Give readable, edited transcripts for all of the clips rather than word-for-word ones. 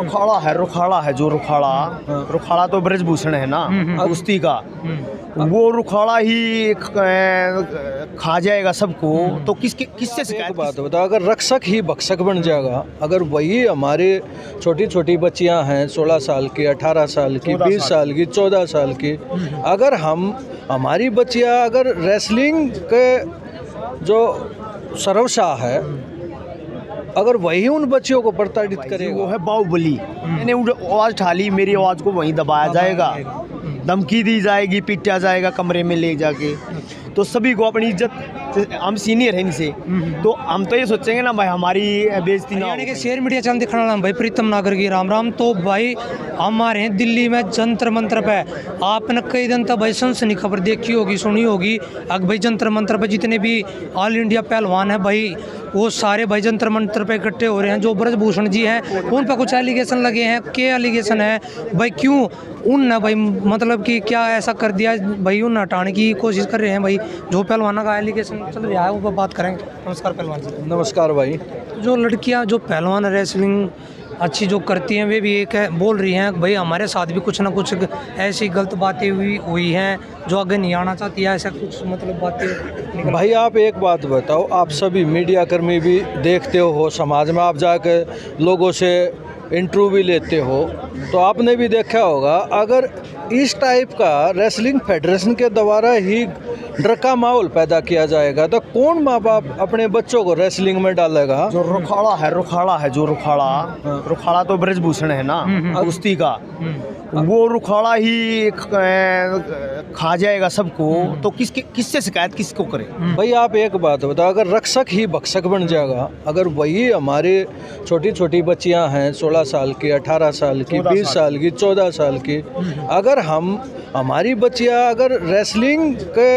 रुखाड़ा है जो रुखाड़ा तो ब्रजभूषण है ना कुश्ती का, वो रुखाड़ा ही खा जाएगा सबको, तो किससे शिकायत? बात बताओ, अगर रक्षक ही भक्षक बन जाएगा, अगर वही हमारे छोटी छोटी बच्चियां हैं 16 साल की, 18 साल की, 20 साल की, 14 साल की, अगर हमारी बच्चियां अगर रेसलिंग के जो सर्वशाह है, अगर वही उन बच्चियों को प्रताड़ित करेगा, वो है बाहुबली, मैंने आवाज़ ठाली, मेरी आवाज़ को वहीं दबाया जाएगा, धमकी दी जाएगी, पीटा जाएगा कमरे में ले जाके, तो सभी को अपनी इज्जत, हम सीनियर हैं इनसे, तो हम तो ये सोचेंगे ना भाई हमारी बेइज्जती ना हो। के शेयर मीडिया चैनल दिखाने वाला भाई प्रीतम नागर की राम राम। तो भाई हमारे हैं दिल्ली में जंतर मंत्र पे, आपने कई दिन तक भाई सनसनी खबर देखी होगी, सुनी होगी। अब भाई जंतर मंत्र पे जितने भी ऑल इंडिया पहलवान है भाई, वो सारे भाई जंतर मंत्र पे इकट्ठे हो रहे हैं। जो ब्रजभूषण जी हैं उन पर कुछ एलिगेशन लगे हैं, क्या एलिगेशन है भाई, क्यों उन भाई मतलब कि क्या ऐसा कर दिया भाई, उन हटाने की कोशिश कर रहे हैं भाई, जो पहलवानों का एलिगेशन चल रहा है वो बात करेंगे। नमस्कार पहलवान जी। नमस्कार भाई। जो लड़कियां जो पहलवान रेसलिंग अच्छी जो करती हैं, वे भी एक बोल रही हैं भाई हमारे साथ भी कुछ ना कुछ ऐसी गलत बातें हुई हैं जो आगे नहीं आना चाहती है, ऐसा कुछ मतलब बातें। भाई आप एक बात बताओ, आप सभी मीडिया कर्मी भी देखते हो, समाज में आप जाकर लोगों से इंटरव्यू भी लेते हो, तो आपने भी देखा होगा, अगर इस टाइप का रेसलिंग फेडरेशन के द्वारा ही डर का माहौल पैदा किया जाएगा तो कौन माँ बाप अपने बच्चों को रेसलिंग में डालेगा? जो रुखाड़ा है जो रुखाड़ा तो ब्रजभूषण है ना कुश्ती का, वो रुखाड़ा ही खा जाएगा सबको, तो किससे शिकायत किसको करे? भाई आप एक बात बताओ, अगर रक्षक ही भक्षक बन जाएगा, अगर वही हमारे छोटी छोटी बच्चियां हैं 16 साल की, 18 साल की, 20 साल की, 14 साल की, अगर हमारी बच्चियां अगर रेसलिंग के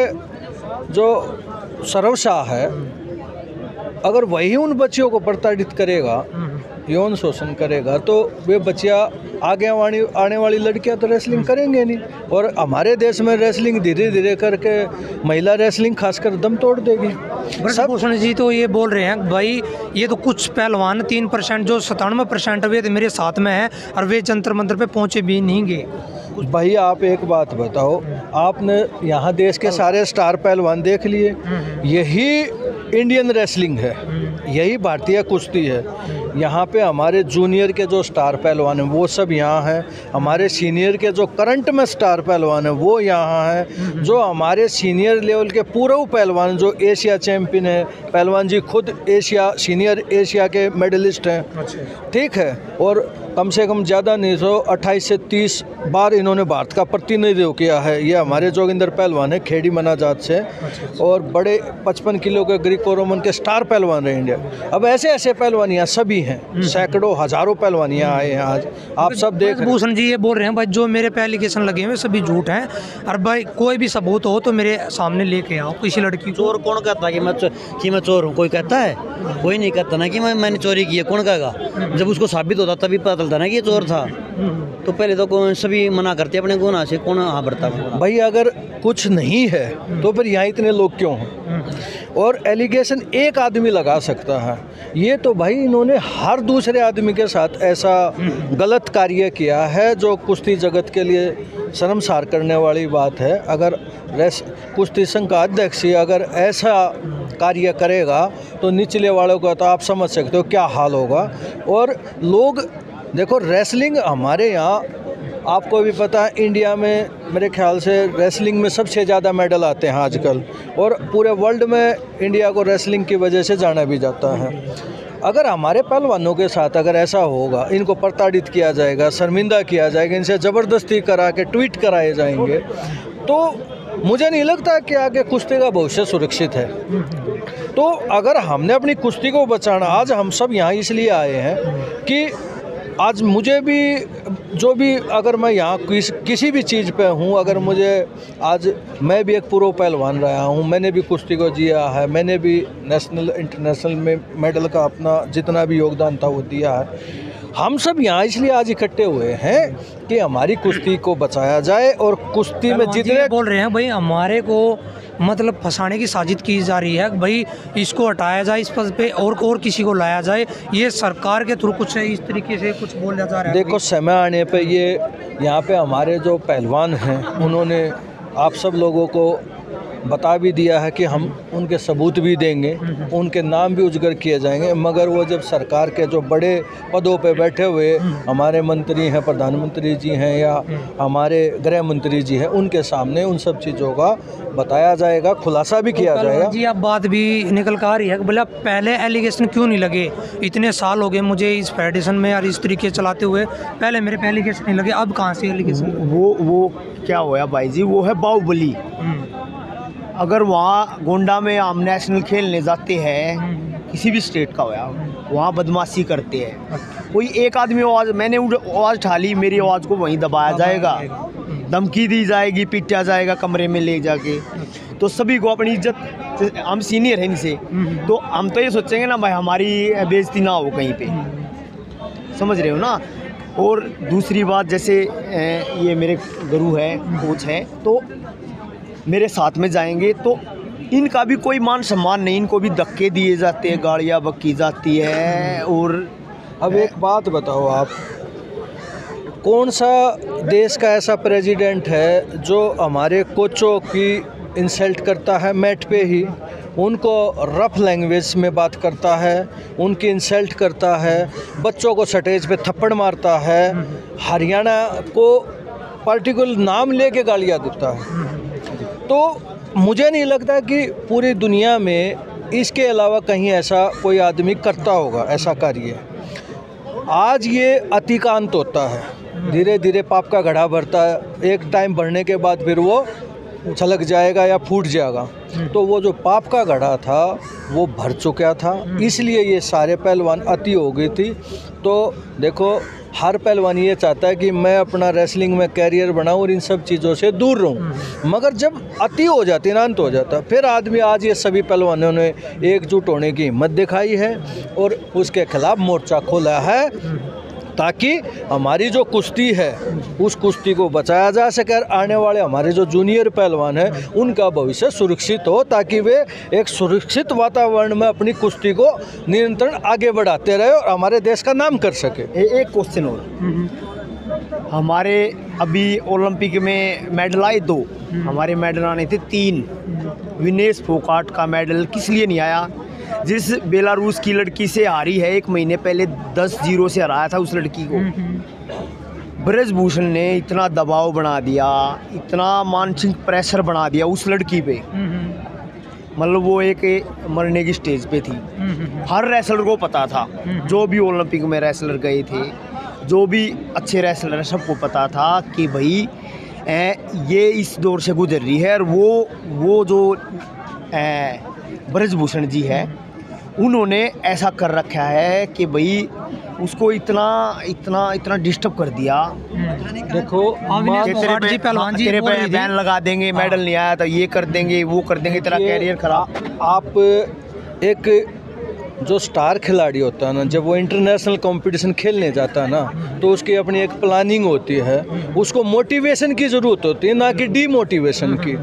जो सर्वशाह है, अगर वही उन बच्चियों को प्रताड़ित करेगा, यौन शोषण करेगा, तो वे बच्चियां आगे आने वाली लड़कियां तो रेसलिंग करेंगे नहीं, और हमारे देश में रेसलिंग धीरे धीरे करके महिला रेसलिंग खासकर दम तोड़ देगी। ब्रजभूषण जी तो ये बोल रहे हैं भाई, ये तो कुछ पहलवान 3% जो 97% वे मेरे साथ में है और वे जंतर मंतर पे पहुंचे भी नहीं गए। भाई आप एक बात बताओ, आपने यहाँ देश के सारे स्टार पहलवान देख लिए, यही इंडियन रेसलिंग है, यही भारतीय कुश्ती है। यहाँ पे हमारे जूनियर के जो स्टार पहलवान हैं वो सब यहाँ हैं, हमारे सीनियर के जो करंट में स्टार पहलवान हैं वो यहाँ हैं, जो हमारे सीनियर लेवल के पूर्व पहलवान जो एशिया चैम्पियन है, पहलवान जी खुद सीनियर एशिया के मेडलिस्ट हैं, ठीक है, और कम से कम ज़्यादा नहीं तो 28 से 30 बार इन्होंने भारत का प्रतिनिधित्व किया है। ये हमारे जोगिंदर पहलवान है खेड़ी मना जात से, और बड़े 55 किलो के ग्रीको रोमन के स्टार पहलवान रहे इंडिया। अब ऐसे ऐसे पहलवान यहाँ सभी हैं, सैकड़ों हजारों पहलवान यहाँ आए हैं आज, आप सब देख रहे हैं। भूषण जी ये बोल रहे हैं भाई जो मेरे पे एलिगेशन लगे हुए सभी झूठ हैं, और भाई कोई भी सबूत हो तो मेरे सामने लेके आओ। किसी लड़की को चोर कौन कहता है कि मैं चोर हूँ? कोई कहता है? कोई नहीं कहता ना कि मैंने चोरी की है, कौन कहेगा? जब उसको साबित होता तभी पता चलता ना कि ये चोर था। तो पहले तो सभी मना करते अपने गुनाह से, कौन हाँ बढ़ता भाई? अगर कुछ नहीं है तो फिर यहाँ इतने लोग क्यों हैं? और एलिगेशन एक आदमी लगा सकता है, ये तो भाई इन्होंने हर दूसरे आदमी के साथ ऐसा गलत कार्य किया है जो कुश्ती जगत के लिए शर्मसार करने वाली बात है। अगर कुश्ती संघ का अध्यक्ष ही अगर ऐसा कार्य करेगा तो निचले वालों का तो आप समझ सकते हो क्या हाल होगा। और लोग देखो, रेसलिंग हमारे यहाँ आपको भी पता है, इंडिया में मेरे ख्याल से रेसलिंग में सबसे ज़्यादा मेडल आते हैं आजकल, और पूरे वर्ल्ड में इंडिया को रेसलिंग की वजह से जाना भी जाता है। अगर हमारे पहलवानों के साथ अगर ऐसा होगा, इनको प्रताड़ित किया जाएगा, शर्मिंदा किया जाएगा, इनसे ज़बरदस्ती करा के ट्वीट कराए जाएंगे, तो मुझे नहीं लगता कि आगे कुश्ती का भविष्य सुरक्षित है। तो अगर हमने अपनी कुश्ती को बचाना, आज हम सब यहाँ इसलिए आए हैं कि आज मुझे भी जो भी अगर मैं यहाँ किसी भी चीज़ पे हूँ, अगर मुझे आज मैं भी एक प्रो पहलवान रहा हूँ, मैंने भी कुश्ती को जिया है, मैंने भी नेशनल इंटरनेशनल में मेडल का अपना जितना भी योगदान था वो दिया है। हम सब यहाँ इसलिए आज इकट्ठे हुए हैं कि हमारी कुश्ती को बचाया जाए, और कुश्ती में जितने बोल रहे हैं भाई हमारे को मतलब फंसाने की साजिश की जा रही है। भाई इसको हटाया जाए इस पद पे और किसी को लाया जाए, ये सरकार के थ्रू कुछ इस तरीके से कुछ बोला जा रहा है। देखो समय आने पे ये यहाँ पे हमारे जो पहलवान हैं उन्होंने आप सब लोगों को बता भी दिया है कि हम उनके सबूत भी देंगे, उनके नाम भी उजागर किए जाएंगे, मगर वो जब सरकार के जो बड़े पदों पे बैठे हुए हमारे मंत्री हैं, प्रधानमंत्री जी हैं या हमारे गृह मंत्री जी हैं, उनके सामने उन सब चीज़ों का बताया जाएगा, खुलासा भी किया जाएगा। जी अब बात भी निकल कर आ रही है कि बोला पहले एलिगेशन क्यों नहीं लगे, इतने साल हो गए मुझे इस फेडरेशन में और इस तरीके चलाते हुए, पहले मेरे पे एलिगेशन नहीं लगे, अब कहाँ से एलिगेशन? वो क्या हुआ भाई जी, वो है बाहुबली। अगर वहाँ गोंडा में हम नेशनल खेलने जाते हैं, किसी भी स्टेट का हुआ, वहाँ बदमाशी करते हैं, कोई एक आदमी आवाज़, मैंने आवाज़ उठा ली, मेरी आवाज़ को वहीं दबाया जाएगा, धमकी दी जाएगी, पीटा जाएगा कमरे में ले जाके। तो सभी को अपनी इज्जत, हम सीनियर हैं इनसे, तो हम तो ये सोचेंगे ना भाई हमारी बेइज्जती ना हो कहीं पे, समझ रहे हो ना। और दूसरी बात, जैसे ये मेरे गुरु है, कोच है, तो मेरे साथ में जाएंगे तो इनका भी कोई मान सम्मान नहीं, इनको भी धक्के दिए जाते हैं, गाड़ियाँ बकी जाती है। और अब एक बात बताओ आप, कौन सा देश का ऐसा प्रेसिडेंट है जो हमारे कोचों की इंसल्ट करता है मैट पे ही, उनको रफ लैंग्वेज में बात करता है, उनकी इंसल्ट करता है, बच्चों को स्टेज पे थप्पड़ मारता है, हरियाणा को पर्टिकुलर नाम लेके गालियाँ देता है। तो मुझे नहीं लगता कि पूरी दुनिया में इसके अलावा कहीं ऐसा कोई आदमी करता होगा ऐसा कार्य। आज ये अति का अंत होता है, धीरे धीरे पाप का घड़ा भरता है, एक टाइम भरने के बाद फिर वो छलक जाएगा या फूट जाएगा। तो वो जो पाप का घड़ा था वो भर चुका था, इसलिए ये सारे पहलवान अति हो गई थी। तो देखो हर पहलवान ये चाहता है कि मैं अपना रेसलिंग में कैरियर बनाऊं और इन सब चीज़ों से दूर रहूं, मगर जब अति हो जाती है ना, अंत हो जाता है, फिर आदमी, आज ये सभी पहलवानों ने एकजुट होने की हिम्मत दिखाई है और उसके खिलाफ मोर्चा खोला है, ताकि हमारी जो कुश्ती है उस कुश्ती को बचाया जा सके और आने वाले हमारे जो जूनियर पहलवान हैं उनका भविष्य सुरक्षित हो, ताकि वे एक सुरक्षित वातावरण में अपनी कुश्ती को निरंतर आगे बढ़ाते रहे और हमारे देश का नाम कर सके। एक क्वेश्चन और, हमारे अभी ओलंपिक में मेडल आए 2, हमारे मेडल आने थे 3। विनेश फोगाट का मेडल किस लिए नहीं आया? जिस बेलारूस की लड़की से हारी है 1 महीने पहले, 10-0 से हराया था उस लड़की को, ब्रजभूषण ने इतना दबाव बना दिया, इतना मानसिक प्रेशर बना दिया उस लड़की पे, मतलब वो एक मरने की स्टेज पे थी। हर रेसलर को पता था, जो भी ओलंपिक में रेसलर गए थे, जो भी अच्छे रेसलर हैं, सबको पता था कि भाई ये इस दौर से गुजर रही है। और वो जो ब्रजभूषण जी है, उन्होंने ऐसा कर रखा है कि भाई उसको इतना डिस्टर्ब कर दिया। देखो तेरे पे बैन लगा देंगे, मेडल नहीं आया तो ये कर देंगे, वो कर देंगे, तेरा कैरियर खराब। आप एक जो स्टार खिलाड़ी होता है ना, जब वो इंटरनेशनल कंपटीशन खेलने जाता है ना, तो उसकी अपनी एक प्लानिंग होती है, उसको मोटिवेशन की ज़रूरत होती है, ना कि डीमोटिवेशन की।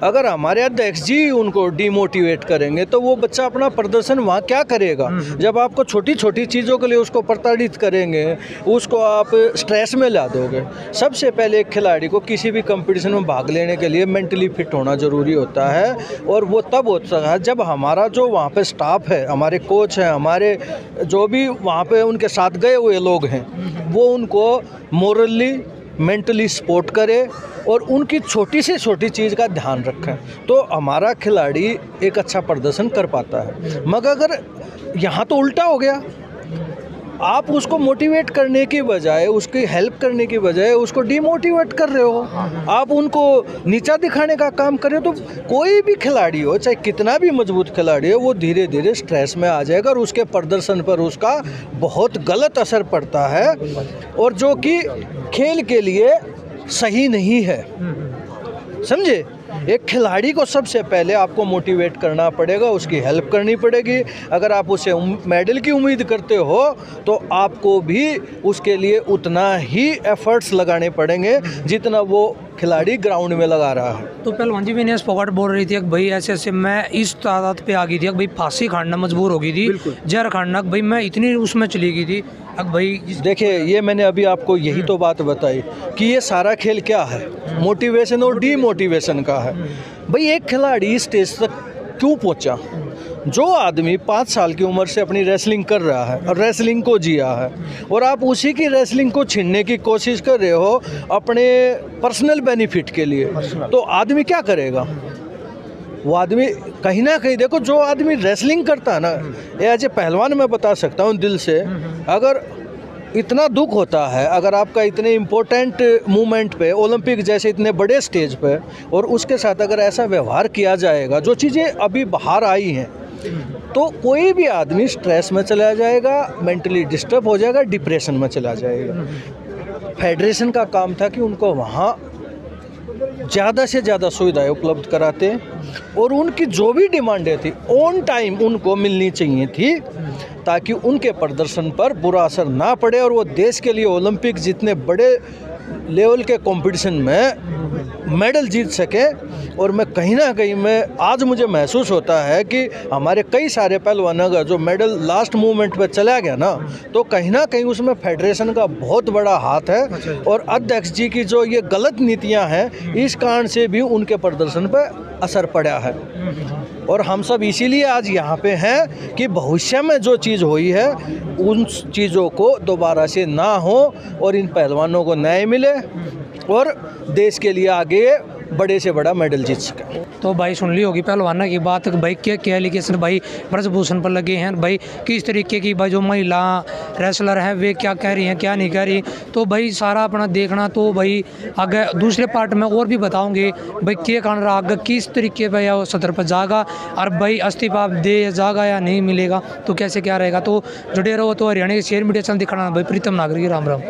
अगर हमारे अध्यक्ष जी उनको डीमोटिवेट करेंगे तो वो बच्चा अपना प्रदर्शन वहाँ क्या करेगा? जब आपको छोटी छोटी चीज़ों के लिए उसको प्रताड़ित करेंगे, उसको आप स्ट्रेस में ला दोगे। सबसे पहले एक खिलाड़ी को किसी भी कंपटीशन में भाग लेने के लिए मेंटली फिट होना ज़रूरी होता है, और वो तब होता है जब हमारा जो वहाँ पे स्टाफ है, हमारे कोच हैं, हमारे जो भी वहाँ पे उनके साथ गए हुए लोग हैं, वो उनको मोरली मेंटली सपोर्ट करे और उनकी छोटी से छोटी चीज़ का ध्यान रखें, तो हमारा खिलाड़ी एक अच्छा प्रदर्शन कर पाता है। मगर अगर यहाँ तो उल्टा हो गया, आप उसको मोटिवेट करने की बजाय, उसकी हेल्प करने की बजाय उसको डीमोटिवेट कर रहे हो, आप उनको नीचा दिखाने का काम कर रहे हो, तो कोई भी खिलाड़ी हो, चाहे कितना भी मजबूत खिलाड़ी हो, वो धीरे धीरे स्ट्रेस में आ जाएगा और उसके प्रदर्शन पर उसका बहुत गलत असर पड़ता है, और जो कि खेल के लिए सही नहीं है। समझे? एक खिलाड़ी को सबसे पहले आपको मोटिवेट करना पड़ेगा, उसकी हेल्प करनी पड़ेगी। अगर आप उसे मेडल की उम्मीद करते हो तो आपको भी उसके लिए उतना ही एफर्ट्स लगाने पड़ेंगे जितना वो खिलाड़ी ग्राउंड में लगा रहा है। तो पहलवान जी विनेश फोगाट बोल रही थी कि भाई ऐसे ऐसे मैं इस तादाद पे आ गई थी कि भाई फांसी खाना मजबूर हो गई थी, जहर खाना भाई मैं इतनी उसमें चली गई थी। अब भाई देखिए, ये मैंने अभी आपको यही तो बात बताई कि ये सारा खेल क्या है, मोटिवेशन और डीमोटिवेशन का है। भाई एक खिलाड़ी स्टेज तक क्यों पहुंचा? जो आदमी 5 साल की उम्र से अपनी रेसलिंग कर रहा है और रेसलिंग को जिया है, और आप उसी की रेसलिंग को छीनने की कोशिश कर रहे हो अपने पर्सनल बेनिफिट के लिए, तो आदमी क्या करेगा? वो आदमी कहीं ना कहीं, देखो जो आदमी रेसलिंग करता है ना, एज ए पहलवान मैं बता सकता हूँ दिल से, अगर इतना दुख होता है, अगर आपका इतने इम्पोर्टेंट मूवमेंट पे, ओलंपिक जैसे इतने बड़े स्टेज पे, और उसके साथ अगर ऐसा व्यवहार किया जाएगा, जो चीज़ें अभी बाहर आई हैं, तो कोई भी आदमी स्ट्रेस में चला जाएगा, मेंटली डिस्टर्ब हो जाएगा, डिप्रेशन में चला जाएगा। फेडरेशन का काम था कि उनको वहाँ ज़्यादा से ज़्यादा सुविधाएं उपलब्ध कराते, और उनकी जो भी डिमांडें थी ऑन टाइम उनको मिलनी चाहिए थी, ताकि उनके प्रदर्शन पर बुरा असर ना पड़े और वो देश के लिए ओलंपिक जितने बड़े लेवल के कंपटीशन में मेडल जीत सके। और मैं कहीं ना कहीं आज मुझे महसूस होता है कि हमारे कई सारे पहलवानों का जो मेडल लास्ट मूवमेंट पे चला गया ना, तो कहीं ना कहीं उसमें फेडरेशन का बहुत बड़ा हाथ है, और अध्यक्ष जी की जो ये गलत नीतियां हैं, इस कारण से भी उनके प्रदर्शन पर असर पड़ा है। और हम सब इसीलिए आज यहाँ पे हैं कि भविष्य में जो चीज़ हुई है उन चीज़ों को दोबारा से ना हो, और इन पहलवानों को न्याय मिले और देश के लिए आगे बड़े से बड़ा मेडल जीत सके। तो भाई सुन ली होगी पहलवाना की बात, भाई क्या क्या एलिगेशन भाई ब्रजभूषण पर लगे हैं, भाई किस तरीके की भाई जो महिला रेसलर हैं वे क्या कह रही हैं क्या नहीं कह रही। तो भाई सारा अपना देखना, तो भाई आगे दूसरे पार्ट में और भी बताऊंगे भाई क्या कारण रहा, आगे किस तरीके पर या सदर पर जाएगा, और भाई इस्तीफा दे जाएगा या नहीं मिलेगा, तो कैसे क्या रहेगा। तो जुड़े रहो। तो हरियाणा के शेयर मीडिया चैनल दिखाना भाई प्रीतम नागरिक, राम राम।